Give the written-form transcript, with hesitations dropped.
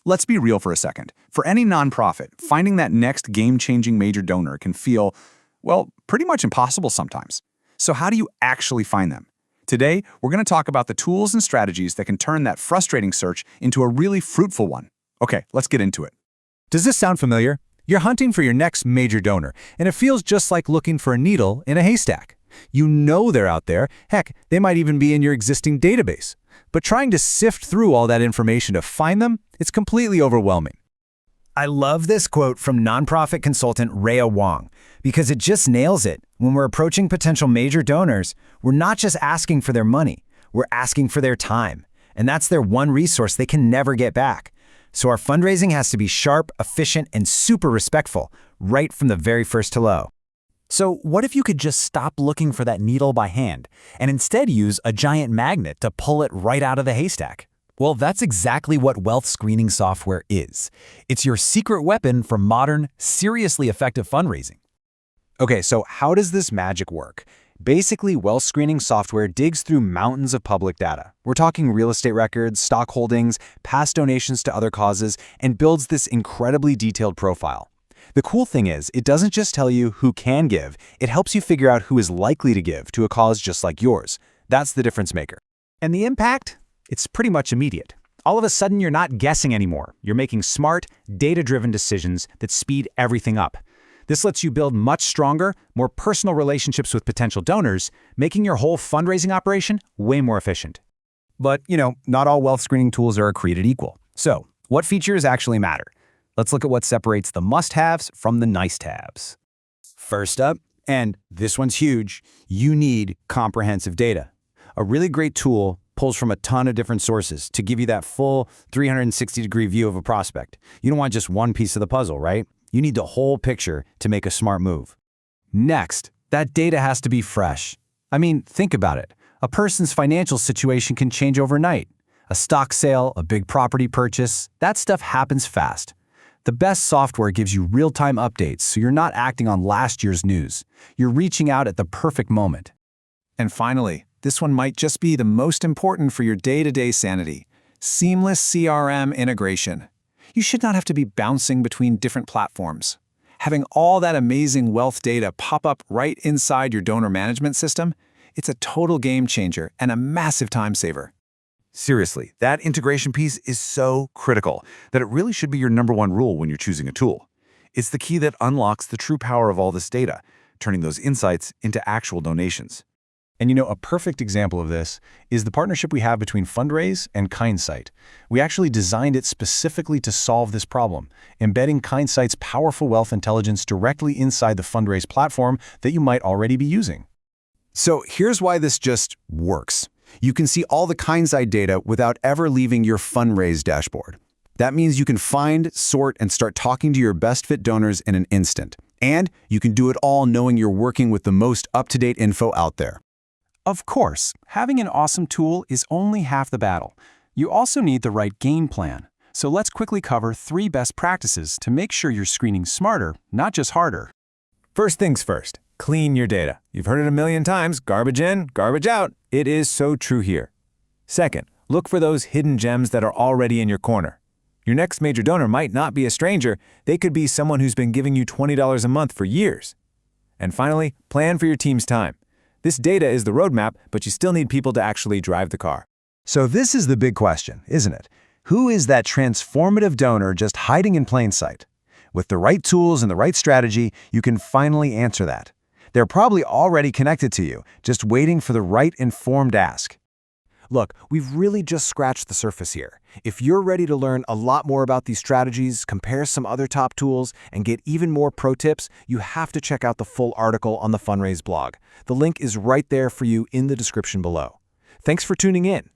Let's be real for a second. For any nonprofit, finding that next game-changing major donor can feel, well, pretty much impossible sometimes. So how do you actually find them? Today, we're going to talk about the tools and strategies that can turn that frustrating search into a really fruitful one. Okay, let's get into it. Does this sound familiar? You're hunting for your next major donor, and it feels just like looking for a needle in a haystack. You know they're out there. Heck, they might even be in your existing database. But trying to sift through all that information to find them, it's completely overwhelming. I love this quote from nonprofit consultant Rhea Wong because it just nails it. When we're approaching potential major donors, we're not just asking for their money, we're asking for their time. And that's their one resource they can never get back. So our fundraising has to be sharp, efficient, and super respectful, right from the very first hello. So what if you could just stop looking for that needle by hand and instead use a giant magnet to pull it right out of the haystack? Well, that's exactly what wealth screening software is. It's your secret weapon for modern, seriously effective fundraising. Okay, so how does this magic work? Basically, wealth screening software digs through mountains of public data. We're talking real estate records, stock holdings, past donations to other causes, and builds this incredibly detailed profile. The cool thing is, it doesn't just tell you who can give, it helps you figure out who is likely to give to a cause just like yours. That's the difference maker. And the impact? It's pretty much immediate. All of a sudden, you're not guessing anymore. You're making smart, data-driven decisions that speed everything up. This lets you build much stronger, more personal relationships with potential donors, making your whole fundraising operation way more efficient. But, not all wealth screening tools are created equal. So, what features actually matter? Let's look at what separates the must-haves from the nice-to-haves. First up, and this one's huge, you need comprehensive data. A really great tool pulls from a ton of different sources to give you that full 360-degree view of a prospect. You don't want just one piece of the puzzle, right? You need the whole picture to make a smart move. Next, that data has to be fresh. I mean, think about it. A person's financial situation can change overnight. A stock sale, a big property purchase, that stuff happens fast. The best software gives you real-time updates, so you're not acting on last year's news. You're reaching out at the perfect moment. And finally, this one might just be the most important for your day-to-day sanity: seamless CRM integration. You should not have to be bouncing between different platforms. Having all that amazing wealth data pop up right inside your donor management system, it's a total game changer and a massive time saver. Seriously, that integration piece is so critical that it really should be your #1 rule when you're choosing a tool. It's the key that unlocks the true power of all this data, turning those insights into actual donations. And a perfect example of this is the partnership we have between Funraise and Kindsight. We actually designed it specifically to solve this problem, embedding Kindsight's powerful wealth intelligence directly inside the Funraise platform that you might already be using. So here's why this just works. You can see all the Kindsight data without ever leaving your Funraise dashboard. That means you can find, sort, and start talking to your best fit donors in an instant. And you can do it all knowing you're working with the most up-to-date info out there. Of course, having an awesome tool is only half the battle. You also need the right game plan. So let's quickly cover 3 best practices to make sure you're screening smarter, not just harder. First things first, clean your data. You've heard it a million times, garbage in, garbage out. It is so true here. Second, look for those hidden gems that are already in your corner. Your next major donor might not be a stranger. They could be someone who's been giving you $20 a month for years. And finally, plan for your team's time. This data is the roadmap, but you still need people to actually drive the car. So this is the big question, isn't it? Who is that transformative donor just hiding in plain sight? With the right tools and the right strategy, you can finally answer that. They're probably already connected to you, just waiting for the right informed ask. Look, we've really just scratched the surface here. If you're ready to learn a lot more about these strategies, compare some other top tools, and get even more pro tips, you have to check out the full article on the Funraise blog. The link is right there for you in the description below. Thanks for tuning in.